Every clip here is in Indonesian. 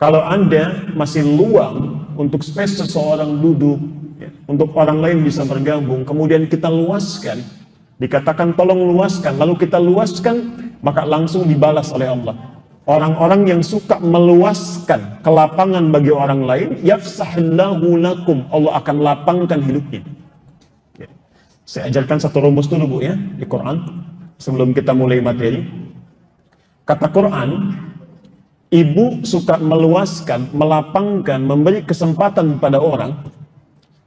Kalau Anda masih luang untuk space seseorang duduk, ya, untuk orang lain bisa bergabung, kemudian kita luaskan, dikatakan tolong luaskan, lalu kita luaskan, maka langsung dibalas oleh Allah. Orang-orang yang suka meluaskan kelapangan bagi orang lain, yafsahillahu lakum, Allah akan lapangkan hidupnya. Ya. Saya ajarkan satu rumus dulu Bu ya, di Quran, sebelum kita mulai materi. Kata Quran, ibu suka meluaskan, melapangkan, memberi kesempatan pada orang,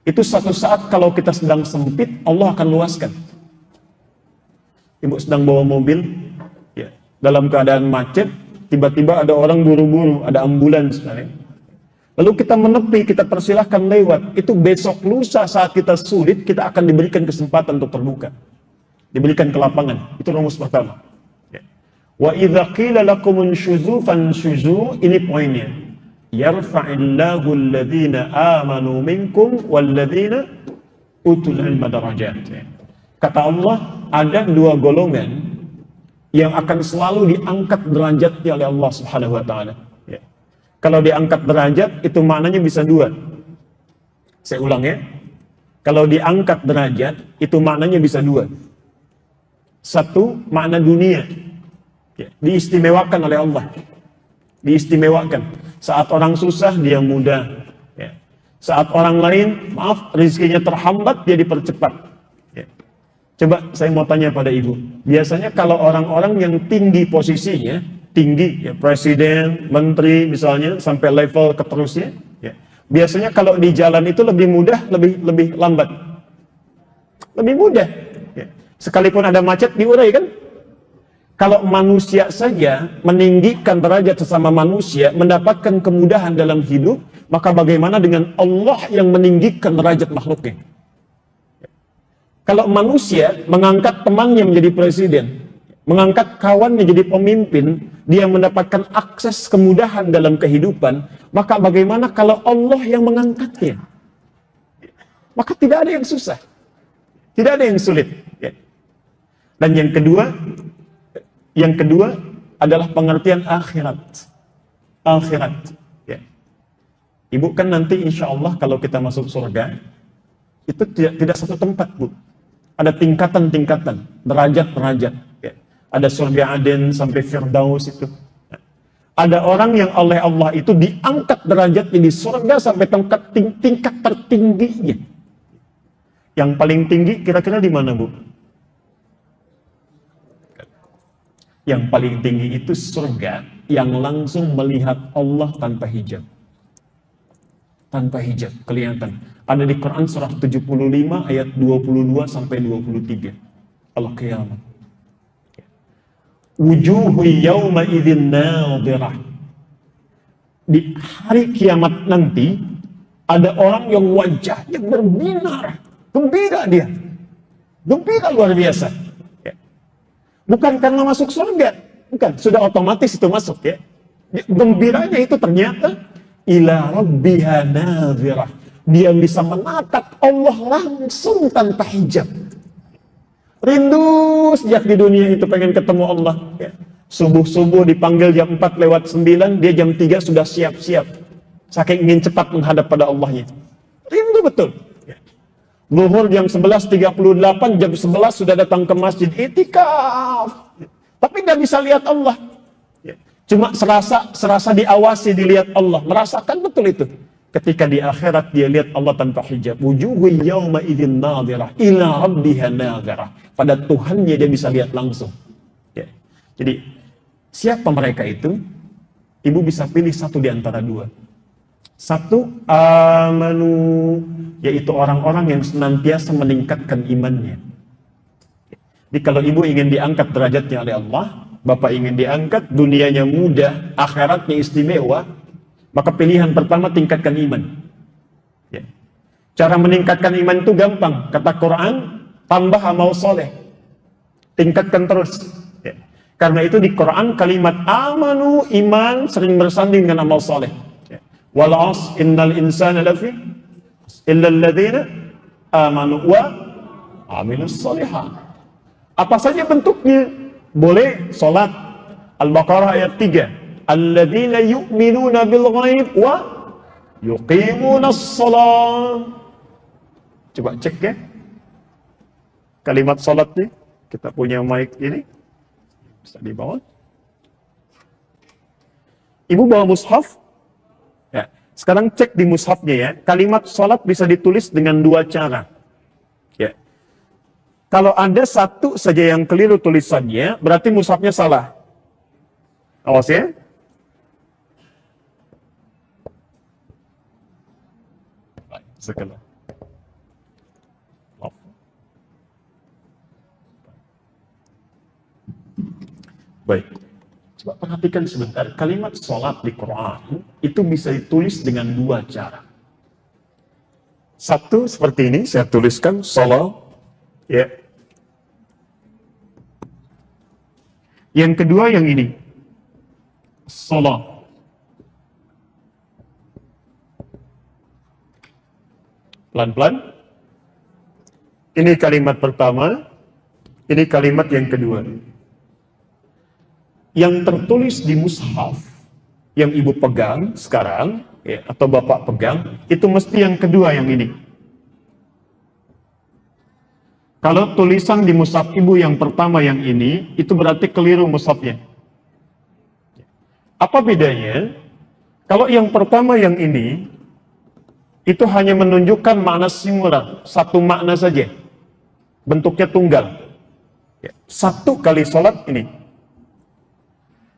itu satu saat kalau kita sedang sempit, Allah akan luaskan. Ibu sedang bawa mobil, ya, dalam keadaan macet, tiba-tiba ada orang buru-buru, ada ambulans misalnya. Lalu kita menepi, kita persilahkan lewat. Itu besok lusa saat kita sulit, kita akan diberikan kesempatan untuk terbuka. Diberikan kelapangan. Itu rumus pertama. Ya. Wa idza qila lakum unshuzu fanshuzu, ini poinnya. Yarfa'illahu alladhina amanu minkum walladhina utul ilma darajat. Kata Allah, ada dua golongan yang akan selalu diangkat derajatnya oleh Allah Subhanahu wa taala. Ya. Kalau diangkat derajat itu maknanya bisa dua. Saya ulang ya. Kalau diangkat derajat itu maknanya bisa dua. Satu, makna dunia. Ya, diistimewakan oleh Allah. Diistimewakan. Saat orang susah dia mudah. Ya. Saat orang lain, maaf, rezekinya terhambat dia dipercepat. Ya. Coba saya mau tanya pada ibu. Biasanya kalau orang-orang yang tinggi posisinya, tinggi, ya, presiden, menteri misalnya, sampai level keterusnya, ya, biasanya kalau di jalan itu lebih mudah, lebih lambat. Lebih mudah. Ya. Sekalipun ada macet diurai kan? Kalau manusia saja meninggikan derajat sesama manusia, mendapatkan kemudahan dalam hidup, maka bagaimana dengan Allah yang meninggikan derajat makhluknya? Kalau manusia mengangkat temannya menjadi presiden, mengangkat kawannya jadi pemimpin, dia mendapatkan akses kemudahan dalam kehidupan, maka bagaimana kalau Allah yang mengangkatnya? Maka tidak ada yang susah, tidak ada yang sulit. Dan yang kedua adalah pengertian akhirat. Akhirat. Ya. Ibu kan nanti insya Allah kalau kita masuk surga, itu tidak satu tempat Bu. Ada tingkatan-tingkatan, derajat-derajat. Ya. Ada surga Aden sampai Firdaus itu. Ya. Ada orang yang oleh Allah itu diangkat derajatnya di surga sampai tingkat tertingginya. Yang paling tinggi kira-kira di mana Bu? Yang paling tinggi itu surga yang langsung melihat Allah tanpa hijab. Tanpa hijab, kelihatan. Ada di Quran surah 75 ayat 22 sampai 23. Al-Qiyamah. Wujuhu yawma idzin nadhirah. Di hari kiamat nanti ada orang yang wajahnya berbinar, gembira dia. Gembira luar biasa. Bukan karena masuk surga, bukan, sudah otomatis itu masuk ya. Gembiranya itu ternyata ila rabbiha nadhirah. Dia bisa menatap Allah langsung tanpa hijab. Rindu sejak di dunia itu pengen ketemu Allah. Ya. Subuh-subuh dipanggil jam 4 lewat 9, dia jam 3 sudah siap-siap. Saking ingin cepat menghadap pada Allahnya. Rindu betul. Zuhur jam 11.38, jam 11 sudah datang ke masjid itikaf. Tapi nggak bisa lihat Allah. Cuma serasa diawasi, dilihat Allah. Merasakan betul itu. Ketika di akhirat dia lihat Allah tanpa hijab. Wujuhu yawma idzin nadhirah ila rabbiha nadhirah. Pada Tuhannya dia bisa lihat langsung. Ya. Jadi siapa mereka itu? Ibu bisa pilih satu di antara dua. Satu, amanu, yaitu orang-orang yang senantiasa meningkatkan imannya. Jadi kalau ibu ingin diangkat derajatnya oleh Allah, bapak ingin diangkat, dunianya mudah, akhiratnya istimewa, maka pilihan pertama tingkatkan iman. Ya. Cara meningkatkan iman itu gampang. Kata Quran, tambah amal soleh. Tingkatkan terus. Ya. Karena itu di Quran kalimat amanu, iman, sering bersanding dengan amal soleh. Wal 'asr innal insana lafi illa alladziina amanu wa 'amilus shalihat. Apa saja bentuknya? Boleh salat Al-Baqarah ayat 3. Alladzina yu'minuna bil ghaib wa yuqimunas shalah. Coba cek ya. Kalimat salat nih. Kita punya mic ini. Bisa dibawa. Ibu bawa mushaf? Ya. Sekarang cek di mushafnya ya. Kalimat salat bisa ditulis dengan dua cara. Ya. Kalau ada satu saja yang keliru tulisannya, berarti mushafnya salah. Awas ya. Sekarang. Baik. Coba perhatikan sebentar. Kalimat sholat di Quran itu bisa ditulis dengan dua cara. Satu seperti ini, saya tuliskan sholat. Ya. Yang kedua yang ini. Sholat. Pelan-pelan. Ini kalimat pertama. Ini kalimat yang kedua. Yang tertulis di mushaf yang ibu pegang sekarang ya, atau bapak pegang itu mesti yang kedua yang ini. Kalau tulisan di mushaf ibu yang pertama yang ini itu berarti keliru mushafnya. Apa bedanya? Kalau yang pertama yang ini itu hanya menunjukkan makna singular, satu makna saja, bentuknya tunggal, satu kali sholat ini.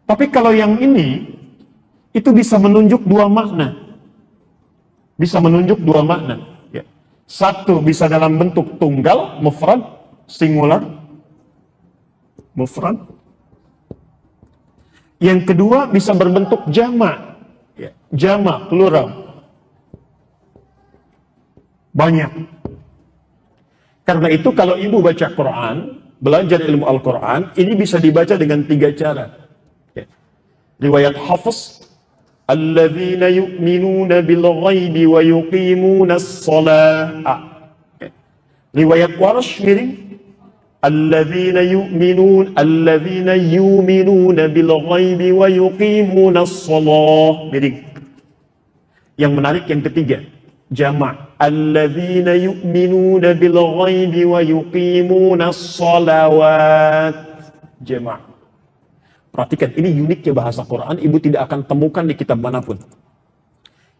Tapi kalau yang ini, itu bisa menunjuk dua makna. Bisa menunjuk dua makna. Ya. Satu bisa dalam bentuk tunggal, mufrad, singular, mufrad. Yang kedua bisa berbentuk jamak. Ya. Jamak, plural. Banyak. Karena itu kalau ibu baca Quran, belajar ilmu Al-Quran, ini bisa dibaca dengan tiga cara. Riwayat Hafiz, alladzina yu'minuna bil ghaibi wa yuqimunas shalah. Riwayat Warsh miring, alladzina yu'minuna bil ghaibi wa yuqimunas shalah. Miring. Yang menarik yang ketiga, jamak. Alladzina yu'minuna bil ghaibi wa yuqimunas shalawat. Jamak. Perhatikan, ini uniknya bahasa Quran, ibu tidak akan temukan di kitab manapun.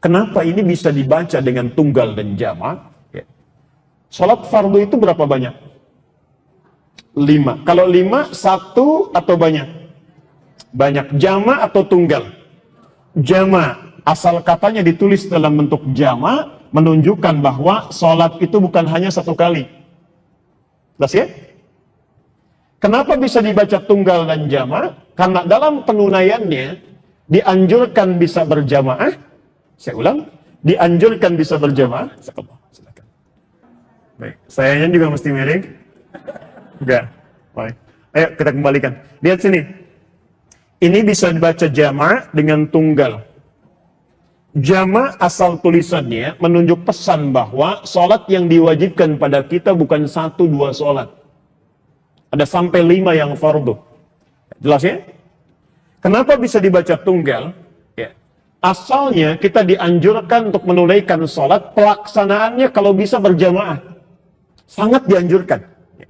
Kenapa ini bisa dibaca dengan tunggal dan jamak? Ya. Salat fardu itu berapa banyak? 5. Kalau 5, 1 atau banyak? Banyak. Jamak atau tunggal? Jamak. Asal katanya ditulis dalam bentuk jamak, menunjukkan bahwa salat itu bukan hanya satu kali. Jelas ya? Kenapa bisa dibaca tunggal dan jamak? Karena dalam penunaiannya dianjurkan bisa berjamaah. Saya ulang, dianjurkan bisa berjamaah. Silakan. Baik, sayanya juga mesti miring. Enggak. Baik. Ayo kita kembalikan. Lihat sini. Ini bisa dibaca jamak dengan tunggal. Jamak asal tulisannya menunjuk pesan bahwa sholat yang diwajibkan pada kita bukan 1-2 sholat. Ada sampai 5 yang fardu. Jelas ya? Kenapa bisa dibaca tunggal? Ya. Asalnya kita dianjurkan untuk menunaikan sholat, pelaksanaannya kalau bisa berjamaah. Sangat dianjurkan. Ya.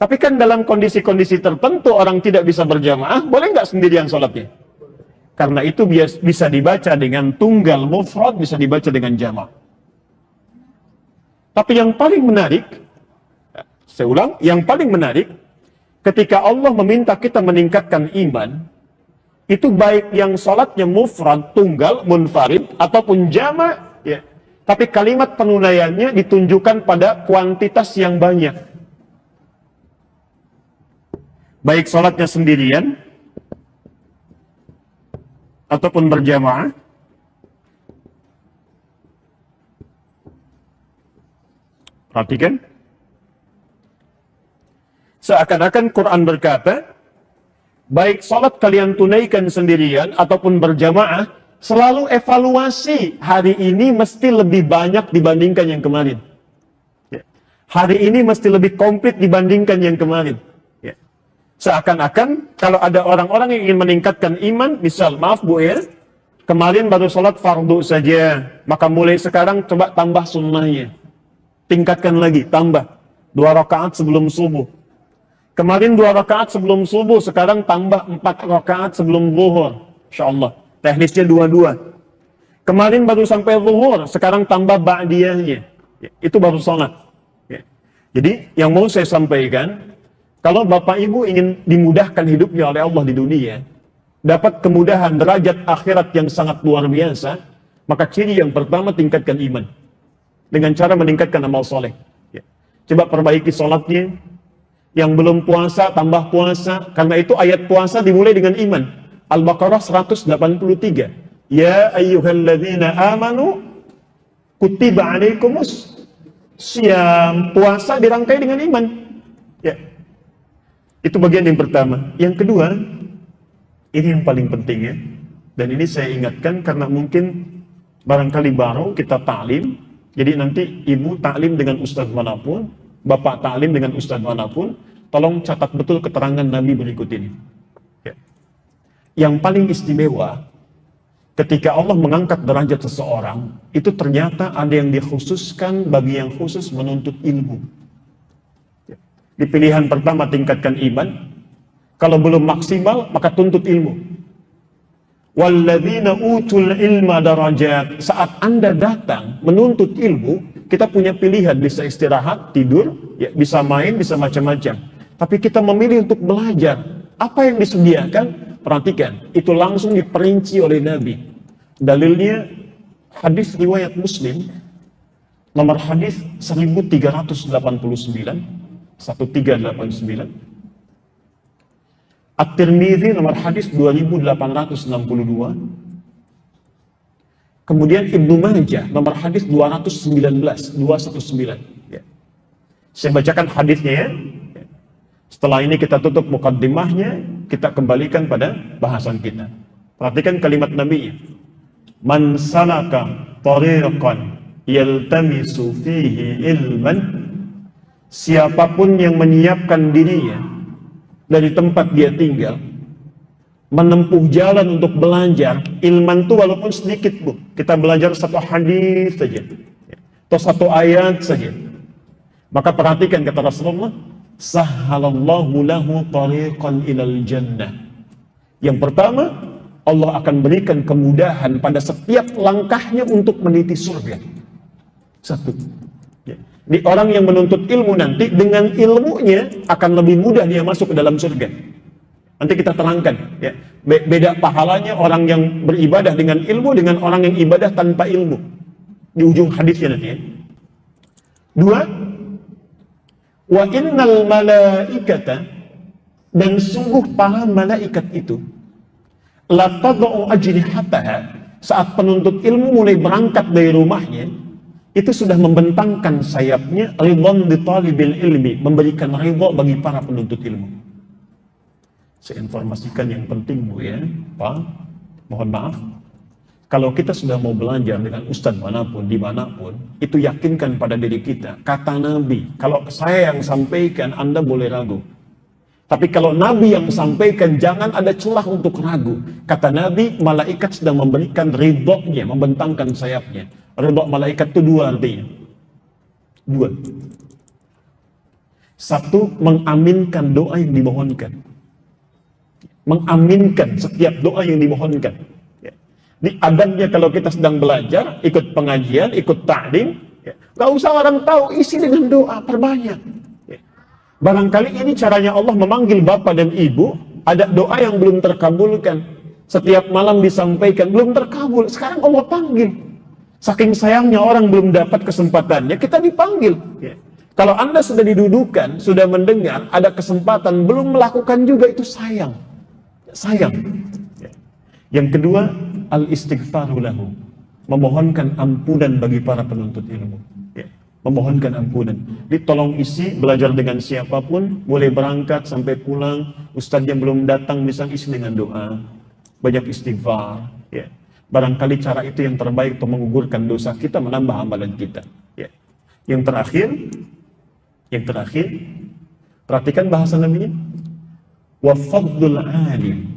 Tapi kan dalam kondisi-kondisi tertentu orang tidak bisa berjamaah, boleh nggak sendirian sholatnya? Karena itu bisa dibaca dengan tunggal mufrad, bisa dibaca dengan jamaah. Tapi yang paling menarik, saya ulang, yang paling menarik, ketika Allah meminta kita meningkatkan iman, itu baik yang sholatnya mufrad, tunggal, munfarid, ataupun jama', ya. Tapi kalimat penunaiannya ditunjukkan pada kuantitas yang banyak. Baik sholatnya sendirian, ataupun berjamaah. Perhatikan. Seakan-akan Quran berkata, baik sholat kalian tunaikan sendirian ataupun berjamaah, selalu evaluasi hari ini mesti lebih banyak dibandingkan yang kemarin. Ya. Hari ini mesti lebih komplit dibandingkan yang kemarin. Ya. Seakan-akan kalau ada orang-orang yang ingin meningkatkan iman, misal, maaf Bu ya, kemarin baru sholat fardu saja, maka mulai sekarang coba tambah sunnahnya. Tingkatkan lagi, tambah. 2 rakaat sebelum subuh. Kemarin 2 rakaat sebelum subuh, sekarang tambah 4 rakaat sebelum zuhur. InsyaAllah. Teknisnya 2-2. Kemarin baru sampai zuhur, sekarang tambah ba'diyahnya. Ya, itu baru sholat. Ya. Jadi, yang mau saya sampaikan, kalau Bapak Ibu ingin dimudahkan hidupnya oleh Allah di dunia, dapat kemudahan derajat akhirat yang sangat luar biasa, maka ciri yang pertama tingkatkan iman. Dengan cara meningkatkan amal soleh. Ya. Coba perbaiki sholatnya. Yang belum puasa, tambah puasa. Karena itu ayat puasa dimulai dengan iman. Al-Baqarah 183. Ya ayyuhalladzina amanu kutiba alaikumus syiyam. Puasa dirangkai dengan iman. Ya. Itu bagian yang pertama. Yang kedua, ini yang paling penting ya. Dan ini saya ingatkan karena mungkin barangkali baru kita ta'lim. Jadi nanti ibu ta'lim dengan ustaz manapun, bapak ta'lim dengan ustaz manapun, tolong catat betul keterangan Nabi berikut ini. Ya. Yang paling istimewa, ketika Allah mengangkat derajat seseorang, itu ternyata ada yang dikhususkan bagi yang khusus menuntut ilmu. Ya. Di pilihan pertama tingkatkan iman, kalau belum maksimal maka tuntut ilmu. Walladzina utul ilma darajat. Saat Anda datang menuntut ilmu, kita punya pilihan, bisa istirahat, tidur, ya, bisa main, bisa macam-macam. Tapi kita memilih untuk belajar. Apa yang disediakan? Perhatikan, itu langsung diperinci oleh Nabi. Dalilnya hadis riwayat Muslim, nomor hadis 1389, 1389. At-Tirmidzi nomor hadis 2862. Kemudian Ibnu Majah nomor hadis 219, 219. Ya. Saya bacakan hadisnya ya. Setelah ini kita tutup mukaddimahnya, kita kembalikan pada bahasan kita. Perhatikan kalimat Nabi. Man salaka tariqan yaltamisu fihi ilman. Siapapun yang menyiapkan dirinya dari tempat dia tinggal, menempuh jalan untuk belajar ilman itu walaupun sedikit Bu, kita belajar satu hadis saja atau satu ayat saja, maka perhatikan kata Rasulullah, sahhalallahu lahu tariqan ilal jannah. Yang pertama, Allah akan berikan kemudahan pada setiap langkahnya untuk meniti surga. Satu. Di orang yang menuntut ilmu nanti, dengan ilmunya akan lebih mudah dia masuk ke dalam surga. Nanti kita terangkan ya, beda pahalanya orang yang beribadah dengan ilmu dengan orang yang ibadah tanpa ilmu di ujung hadisnya nanti ya. 2, wa innal malaikata, dan sungguh para malaikat itu, la tad'u ajnihataha, saat penuntut ilmu mulai berangkat dari rumahnya, itu sudah membentangkan sayapnya, ridwan li talibil ilmi, memberikan ridha bagi para penuntut ilmu. Saya informasikan yang penting Bu ya, Pak, mohon maaf. Kalau kita sudah mau belajar dengan ustadz manapun, dimanapun, itu yakinkan pada diri kita. Kata Nabi, kalau saya yang sampaikan, Anda boleh ragu. Tapi kalau Nabi yang sampaikan, jangan ada celah untuk ragu. Kata Nabi, malaikat sedang memberikan ridhonya, membentangkan sayapnya. Ridha malaikat itu 2 artinya. 2. 1, mengaminkan doa yang dimohonkan. Mengaminkan setiap doa yang dimohonkan. Di adabnya kalau kita sedang belajar, ikut pengajian, ikut ta'lim, gak usah orang tahu, isi dengan doa, perbanyak. Barangkali ini caranya Allah memanggil bapak dan ibu, ada doa yang belum terkabulkan. Setiap malam disampaikan, belum terkabul, sekarang Allah panggil. Saking sayangnya orang belum dapat kesempatannya, kita dipanggil. Ya. Kalau Anda sudah didudukan, sudah mendengar, ada kesempatan, belum melakukan juga, itu sayang. Sayang. Ya. Yang kedua, al-istighfaru lahu. Memohonkan ampunan bagi para penuntut ilmu. Ya. Memohonkan ampunan. Ditolong isi, belajar dengan siapapun, boleh berangkat sampai pulang, ustadznya belum datang, bisa isi dengan doa. Banyak istighfar. Ya. Barangkali cara itu yang terbaik untuk menggugurkan dosa kita, menambah amalan kita. Ya. Yang terakhir, perhatikan bahasa Nabi. wa fadlul alim,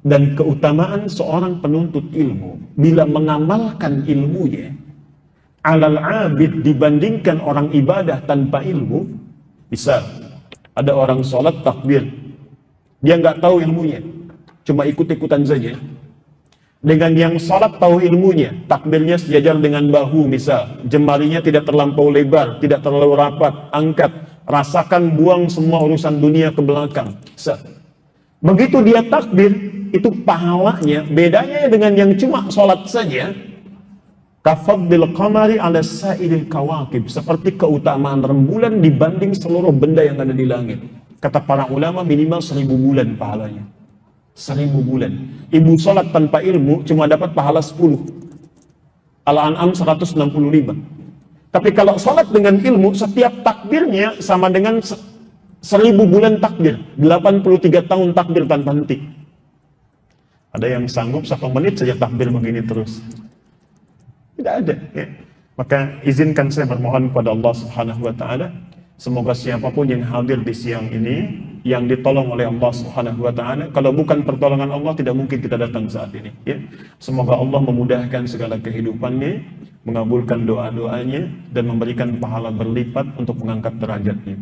dan keutamaan seorang penuntut ilmu bila mengamalkan ilmunya, alal abid, dibandingkan orang ibadah tanpa ilmu. Bisa ada orang sholat takbir, dia nggak tahu ilmunya, cuma ikut-ikutan saja. Dengan yang sholat tahu ilmunya, takbirnya sejajar dengan bahu, misal jemarinya tidak terlampau lebar, tidak terlalu rapat, angkat, rasakan, buang semua urusan dunia ke belakang. Bisa. Begitu dia takbir, itu pahalanya bedanya dengan yang cuma sholat saja. Kafadil qamari ala sa'ilil kawakib, seperti keutamaan rembulan dibanding seluruh benda yang ada di langit. Kata para ulama, minimal 1000 bulan pahalanya. 1000 bulan. Ibu sholat tanpa ilmu cuma dapat pahala 10. Al-An'am 165. Tapi kalau sholat dengan ilmu, setiap takbirnya sama dengan 1000 bulan takbir. 83 tahun takbir tanpa henti. Ada yang sanggup 1 menit saja takbir begini terus? Tidak ada. Ya. Maka izinkan saya bermohon kepada Allah Subhanahu wa Ta'ala, semoga siapapun yang hadir di siang ini yang ditolong oleh Allah Subhanahu wa Ta'ala. Kalau bukan pertolongan Allah, tidak mungkin kita datang saat ini, ya. Semoga Allah memudahkan segala kehidupannya, mengabulkan doa-doanya, dan memberikan pahala berlipat untuk mengangkat derajatnya.